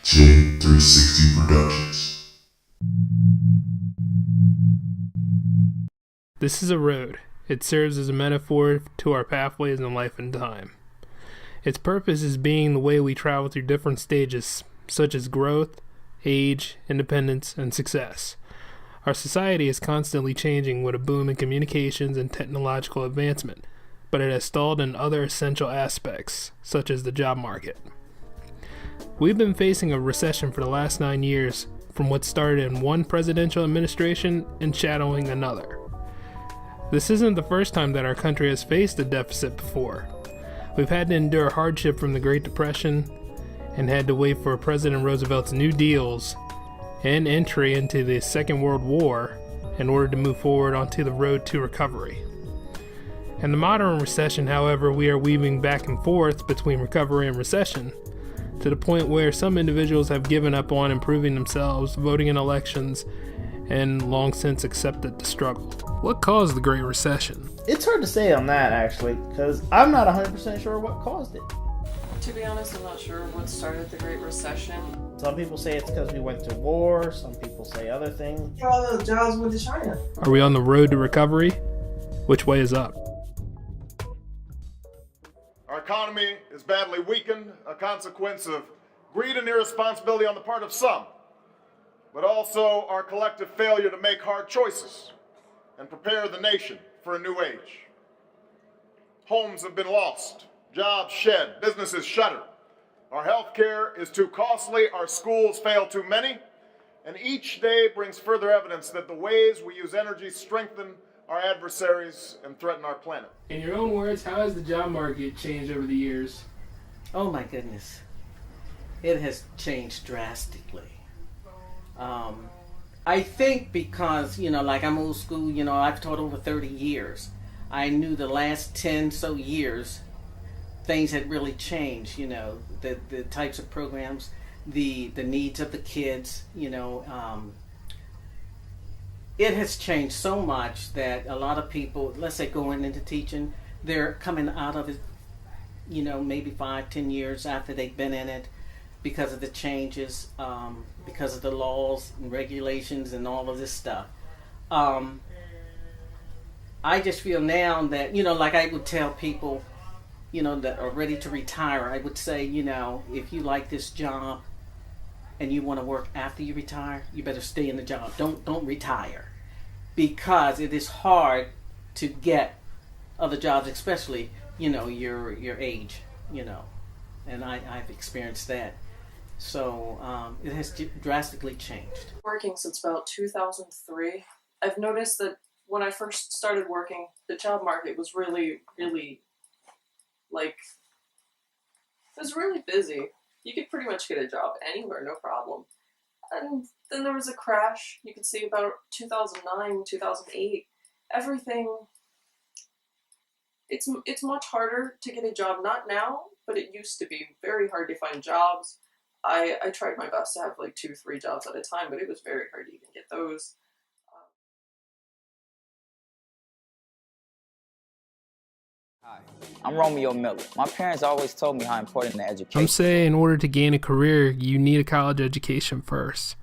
J360 Productions. This is a road. It serves as a metaphor to our pathways in life and time. Its purpose is being the way we travel through different stages, such as growth, age, independence, and success. Our society is constantly changing with a boom in communications and technological advancement, but it has stalled in other essential aspects, such as the job market. We've been facing a recession for the last 9 years, from what started in one presidential administration and shadowing another. This isn't the first time that our country has faced a deficit before. We've had to endure hardship from the Great Depression and had to wait for President Roosevelt's New Deals and entry into the Second World War in order to move forward onto the road to recovery. In the modern recession, however, we are weaving back and forth between recovery and recession, to the point where some individuals have given up on improving themselves, voting in elections, and long since accepted the struggle. What caused the Great Recession? It's hard to say on that, actually, because I'm not 100% sure what caused it. To be honest, I'm not sure what started the Great Recession. Some people say it's because we went to war, some people say other things. All those jobs went to China. Are we on the road to recovery? Which way is up? Our economy is badly weakened, a consequence of greed and irresponsibility on the part of some, but also our collective failure to make hard choices and prepare the nation for a new age. Homes have been lost, jobs shed, businesses shuttered. Our health care is too costly, our schools fail too many, and each day brings further evidence that the ways we use energy strengthen our adversaries and threaten our planet. In your own words, how has the job market changed over the years? Oh my goodness. It has changed drastically. I think because, like I'm old school, I've taught over 30 years. I knew the last 10 so years, things had really changed, the types of programs, the needs of the kids, it has changed so much that a lot of people, let's say going into teaching, they're coming out of it, maybe 5-10 years after they've been in it because of the changes, because of the laws and regulations and all of this stuff. I just feel now that, like I would tell people, that are ready to retire, I would say, if you like this job, and you want to work after you retire, you better stay in the job. Don't retire, because it is hard to get other jobs, especially your age, and I've experienced that. So it has drastically changed. Working since about 2003, I've noticed that when I first started working, the job market was really, really, it was really busy. You could pretty much get a job anywhere, no problem. And then there was a crash. You could see about 2009, 2008. Everything, it's much harder to get a job. Not now, but it used to be very hard to find jobs. I tried my best to have 2-3 jobs at a time, but it was very hard to even get those. Hi, I'm Romeo Miller. My parents always told me how important the education. Some say in order to gain a career, you need a college education first.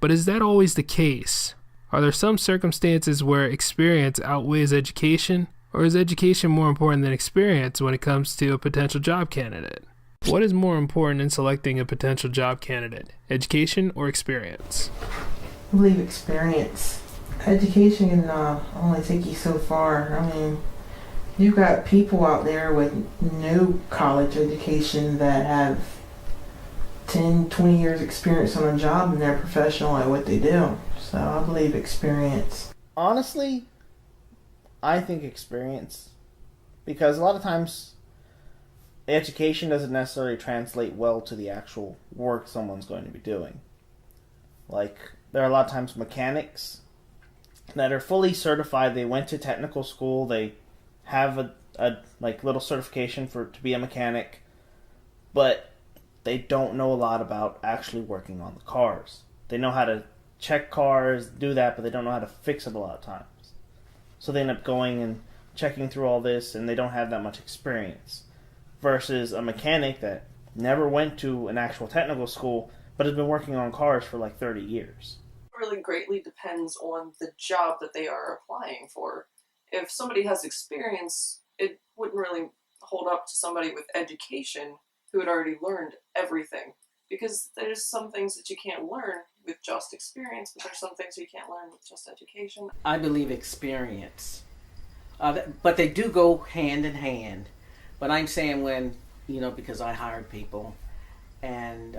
But is that always the case? Are there some circumstances where experience outweighs education? Or is education more important than experience when it comes to a potential job candidate? What is more important in selecting a potential job candidate, education or experience? I believe experience. Education can only take you so far. I mean, you've got people out there with no college education that have 10, 20 years experience on a job and they're professional at what they do. So I believe experience. Honestly, I think experience. Because a lot of times, education doesn't necessarily translate well to the actual work someone's going to be doing. There are a lot of times mechanics that are fully certified. They went to technical school. They have a little certification to be a mechanic, but they don't know a lot about actually working on the cars. They know how to check cars, do that, but they don't know how to fix it a lot of times. So they end up going and checking through all this, and they don't have that much experience. versus a mechanic that never went to an actual technical school but has been working on cars for like 30 years. It really greatly depends on the job that they are applying for. If somebody has experience, it wouldn't really hold up to somebody with education who had already learned everything. Because there's some things that you can't learn with just experience, but there's some things you can't learn with just education. I believe experience. But they do go hand in hand. But I'm saying when, because I hired people and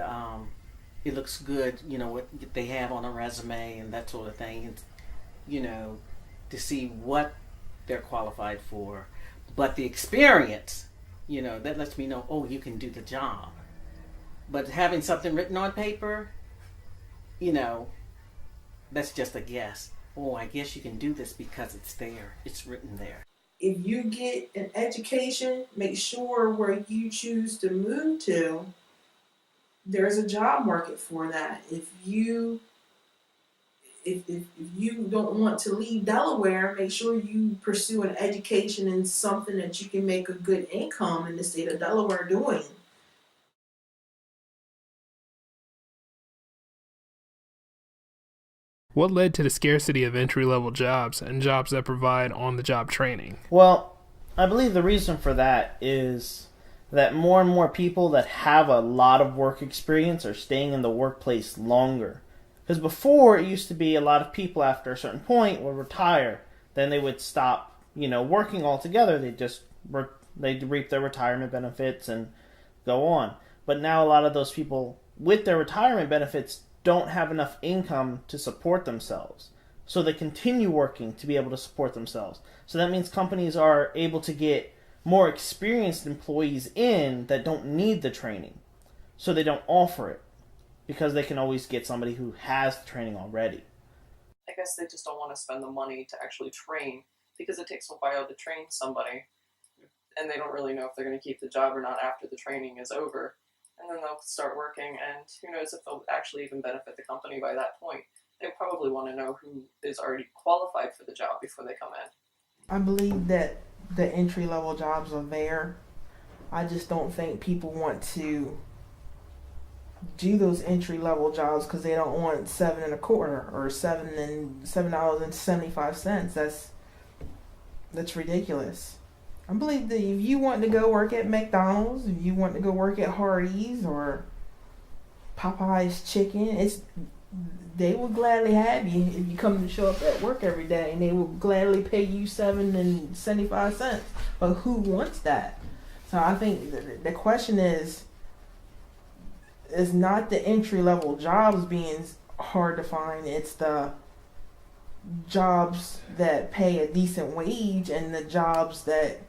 it looks good, what they have on a resume and that sort of thing, and, to see what they're qualified for. But the experience, that lets me know, oh, you can do the job. But having something written on paper, that's just a guess. Oh, I guess you can do this because it's there. It's written there. If you get an education, make sure where you choose to move to, there's a job market for that. If you don't want to leave Delaware, make sure you pursue an education in something that you can make a good income in the state of Delaware doing. What led to the scarcity of entry-level jobs and jobs that provide on-the-job training? Well, I believe the reason for that is that more and more people that have a lot of work experience are staying in the workplace longer. Because before, it used to be a lot of people after a certain point would retire. Then they would stop, working altogether. They'd reap their retirement benefits and go on. But now a lot of those people with their retirement benefits don't have enough income to support themselves. So they continue working to be able to support themselves. So that means companies are able to get more experienced employees in that don't need the training. So they don't offer it because they can always get somebody who has the training already. I guess they just don't want to spend the money to actually train because it takes a while to train somebody and they don't really know if they're going to keep the job or not after the training is over. And then they'll start working, and who knows if they'll actually even benefit the company by that point. They probably want to know who is already qualified for the job before they come in. I believe that the entry-level jobs are there. I just don't think people want to do those entry-level jobs because they don't want $7.25 or $7.75. That's ridiculous. I believe that if you want to go work at McDonald's, if you want to go work at Hardee's or Popeye's Chicken, they will gladly have you if you come to show up at work every day, and they will gladly pay you $7.75. But who wants that? So I think the question is not the entry level jobs being hard to find. It's the jobs that pay a decent wage and the jobs that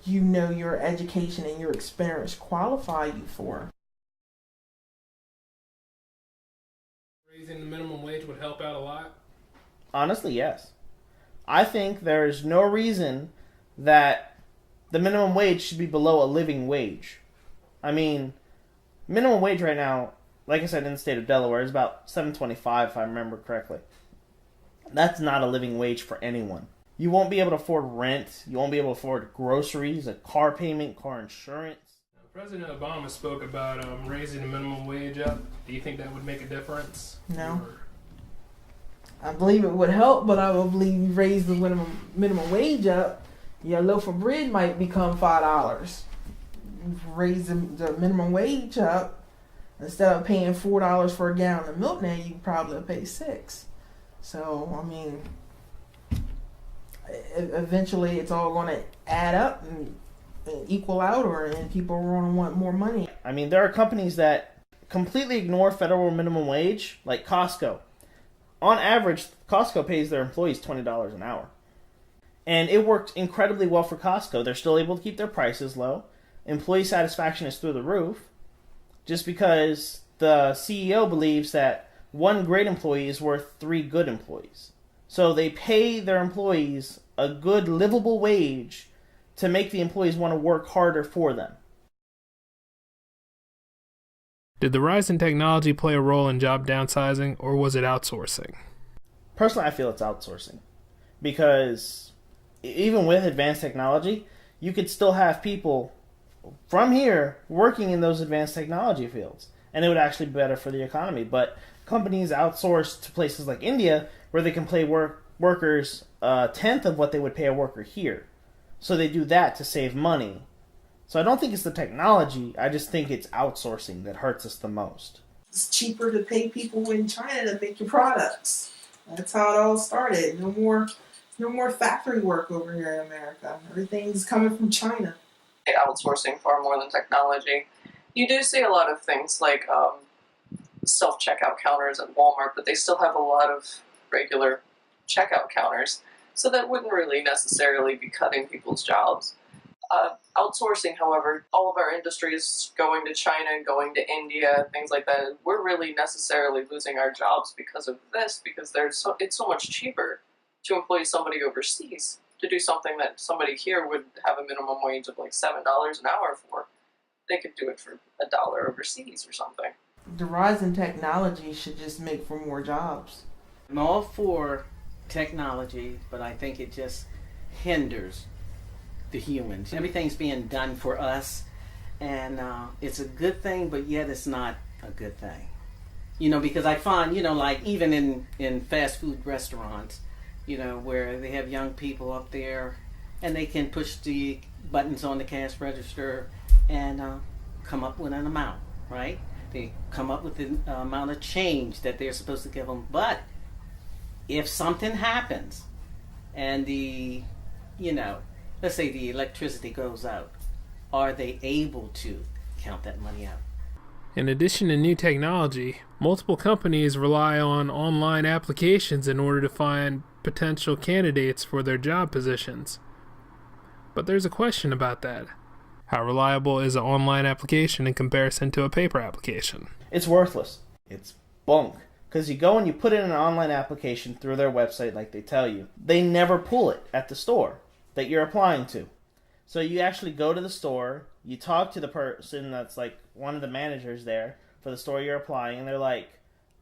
your education and your experience qualify you for. Raising the minimum wage would help out a lot? Honestly, yes. I think there's no reason that the minimum wage should be below a living wage. I mean, minimum wage right now, like I said, in the state of Delaware, is about $7.25 if I remember correctly. That's not a living wage for anyone. You won't be able to afford rent. You won't be able to afford groceries, a car payment, car insurance. President Obama spoke about raising the minimum wage up. Do you think that would make a difference? No. I believe it would help, but I would believe you raise the minimum wage up, your loaf of bread might become $5. Raise the minimum wage up, instead of paying $4 for a gallon of milk now, you probably pay $6. So, I mean, eventually it's all going to add up and equal out, and people are going to want more money. I mean, there are companies that completely ignore federal minimum wage, like Costco. On average, Costco pays their employees $20 an hour. And it worked incredibly well for Costco. They're still able to keep their prices low. Employee satisfaction is through the roof, just because the CEO believes that one great employee is worth 3 good employees. So they pay their employees a good livable wage to make the employees want to work harder for them. Did the rise in technology play a role in job downsizing, or was it outsourcing? Personally, I feel it's outsourcing. Because even with advanced technology, you could still have people from here working in those advanced technology fields. And it would actually be better for the economy. But companies outsource to places like India where they can pay workers a tenth of what they would pay a worker here. So they do that to save money. So I don't think it's the technology. I just think it's outsourcing that hurts us the most. It's cheaper to pay people in China to make your products. That's how it all started. No more factory work over here in America. Everything's coming from China. Outsourcing far more than technology. You do see a lot of things like self-checkout counters at Walmart, but they still have a lot of regular checkout counters, so that wouldn't really necessarily be cutting people's jobs. Outsourcing, however, all of our industries going to China, going to India, things like that, we're really necessarily losing our jobs because of this, because it's so much cheaper to employ somebody overseas to do something that somebody here would have a minimum wage of like $7 an hour for. They could do it for $1 overseas or something. The rise in technology should just make for more jobs. I'm all for technology, but I think it just hinders the humans. Everything's being done for us, and it's a good thing, but yet it's not a good thing. Because I find, like even in fast food restaurants, where they have young people up there and they can push the buttons on the cash register and come up with an amount, right? They come up with the amount of change that they're supposed to give them. But if something happens and let's say the electricity goes out, are they able to count that money out? In addition to new technology, multiple companies rely on online applications in order to find potential candidates for their job positions. But there's a question about that. How reliable is an online application in comparison to a paper application? It's worthless. It's bunk. Because you go and you put in an online application through their website like they tell you. They never pull it at the store that you're applying to. So you actually go to the store, you talk to the person that's like one of the managers there for the store you're applying, and they're like,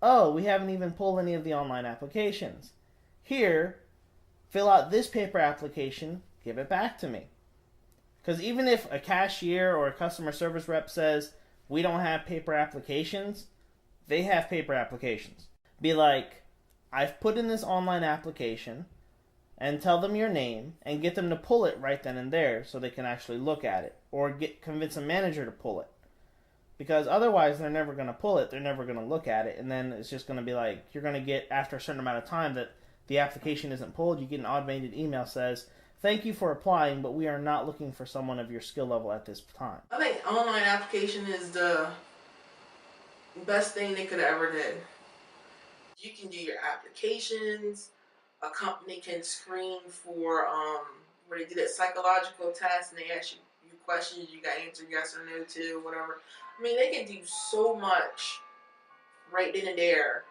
oh, we haven't even pulled any of the online applications. Here, fill out this paper application, give it back to me. Because even if a cashier or a customer service rep says, we don't have paper applications, they have paper applications. Be like, I've put in this online application, and tell them your name, and get them to pull it right then and there so they can actually look at it. Or convince a manager to pull it. Because otherwise they're never going to pull it, they're never going to look at it, and then it's just going to be like, you're going to get, after a certain amount of time that the application isn't pulled, you get an automated email says, thank you for applying, but we are not looking for someone of your skill level at this time. I think online application is the best thing they could have ever did. You can do your applications. A company can screen for where they do that psychological test and they ask you questions you got to answer yes or no to, whatever. I mean, they can do so much right then and there,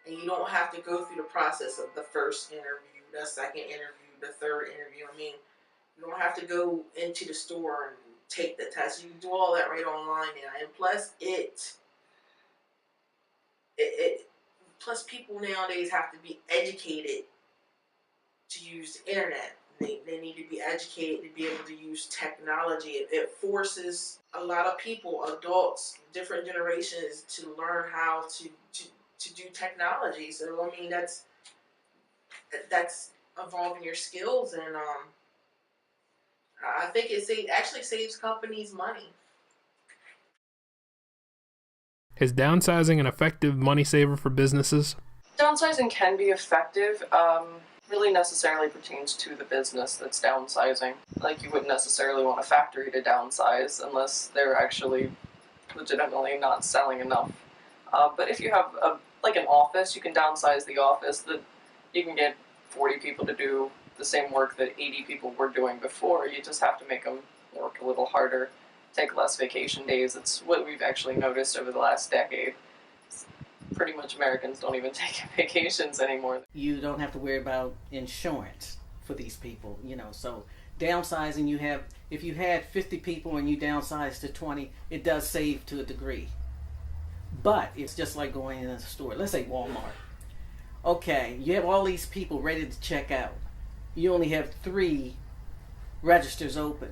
and you don't have to go through the process of the first interview, the second interview, the third interview. I mean, you don't have to go into the store and take the test. You can do all that right online now, and plus plus people nowadays have to be educated to use the internet. They need to be educated to be able to use technology. It forces a lot of people, adults, different generations, to learn how to do technology. So I mean, that's evolving your skills, and I think it actually saves companies money. Is downsizing an effective money saver for businesses? Downsizing can be effective. Really necessarily pertains to the business that's downsizing. Like, you wouldn't necessarily want a factory to downsize unless they're actually legitimately not selling enough. But if you have an office, you can downsize the office. You can get 40 people to do the same work that 80 people were doing before. You just have to make them work a little harder, take less vacation days. It's what we've actually noticed over the last decade. Pretty much Americans don't even take vacations anymore. You don't have to worry about insurance for these people, so downsizing, if you had 50 people and you downsize to 20, it does save to a degree. But it's just like going in a store. Let's say Walmart. Okay, you have all these people ready to check out. You only have 3 registers open.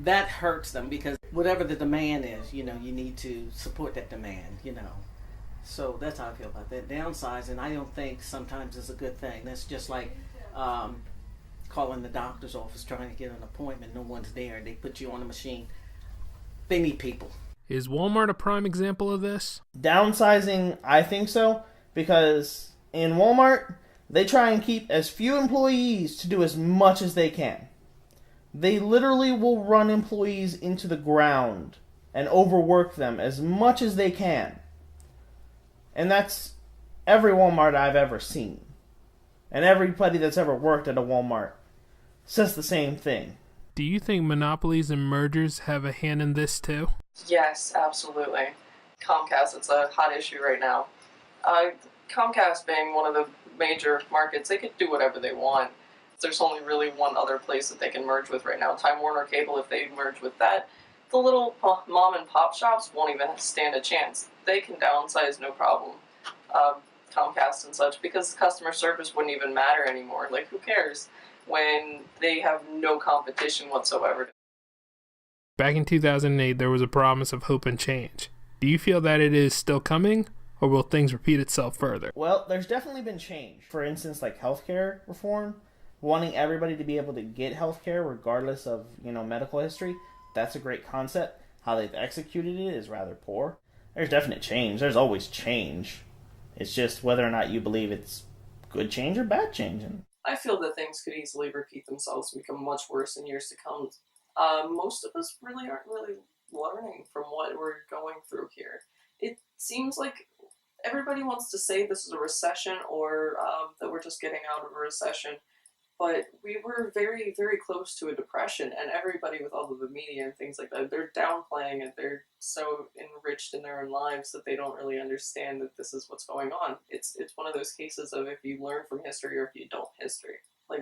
that hurts them because whatever the demand is, you need to support that demand. So that's how I feel about that. Downsizing, I don't think sometimes is a good thing. That's just like calling the doctor's office trying to get an appointment. No one's there. They put you on a machine. They need people. Is Walmart a prime example of this? Downsizing, I think so, because in Walmart, they try and keep as few employees to do as much as they can. They literally will run employees into the ground and overwork them as much as they can. And that's every Walmart I've ever seen. And everybody that's ever worked at a Walmart says the same thing. Do you think monopolies and mergers have a hand in this too? Yes, absolutely. Comcast, it's a hot issue right now. Comcast being one of the major markets, they could do whatever they want. There's only really one other place that they can merge with right now. Time Warner Cable, if they merge with that, the little mom and pop shops won't even stand a chance. They can downsize no problem. Comcast and such, because customer service wouldn't even matter anymore. Like, who cares when they have no competition whatsoever? Back in 2008, there was a promise of hope and change. Do you feel that it is still coming, or will things repeat itself further? Well, there's definitely been change. For instance, like healthcare reform, wanting everybody to be able to get healthcare regardless of, medical history. That's a great concept. How they've executed it is rather poor. There's definite change. There's always change. It's just whether or not you believe it's good change or bad change. I feel that things could easily repeat themselves and become much worse in years to come. Most of us really aren't learning from what we're going through here. It seems like everybody wants to say this is a recession or that we're just getting out of a recession. But we were very, very close to a depression, and everybody with all of the media and things like that, they're downplaying it. They're so enriched in their own lives that they don't really understand that this is what's going on. It's one of those cases of if you learn from history or if you don't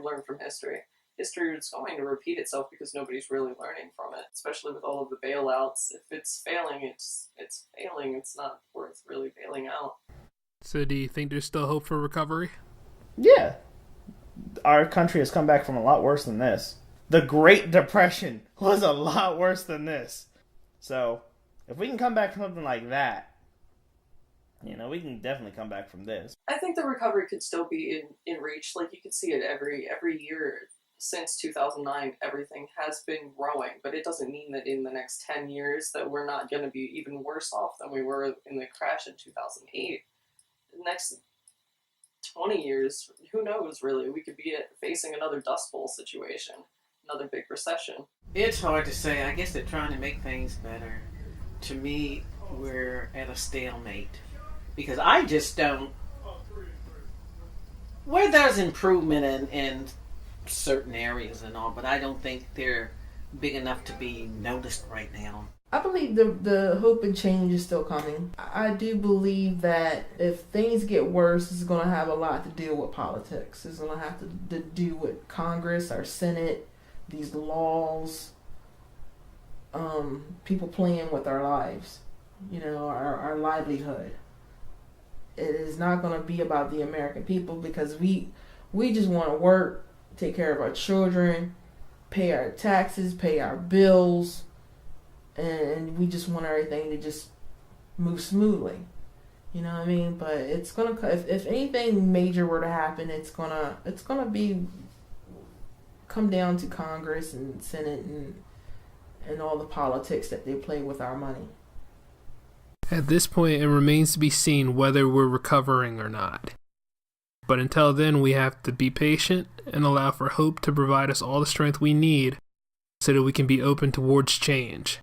learn from history. History is going to repeat itself because nobody's really learning from it, especially with all of the bailouts. If it's failing, it's failing. It's not worth really bailing out. So do you think there's still hope for recovery? Yeah. Our country has come back from a lot worse than this. The Great Depression was a lot worse than this. So, if we can come back from something like that, we can definitely come back from this. I think the recovery could still be in reach. Like, you could see it every year since 2009. Everything has been growing, but it doesn't mean that in the next 10 years that we're not going to be even worse off than we were in the crash in 2008. The next 20 years, who knows, really? We could be facing another Dust Bowl situation, another big recession. It's hard to say. I guess they're trying to make things better. To me, we're at a stalemate. Because I just don't... Where there's improvement in certain areas and all, but I don't think they're big enough to be noticed right now. I believe the hope and change is still coming. I do believe that if things get worse, it's going to have a lot to do with politics. It's going to have to do with Congress, our Senate, these laws, people playing with our lives, our livelihood. It is not going to be about the American people because we just want to work, take care of our children, pay our taxes, pay our bills, and we just want everything to just move smoothly. You know what I mean? But it's gonna, if anything major were to happen, it's gonna come down to Congress and Senate and all the politics that they play with our money. At this point, it remains to be seen whether we're recovering or not. But until then, we have to be patient and allow for hope to provide us all the strength we need so that we can be open towards change.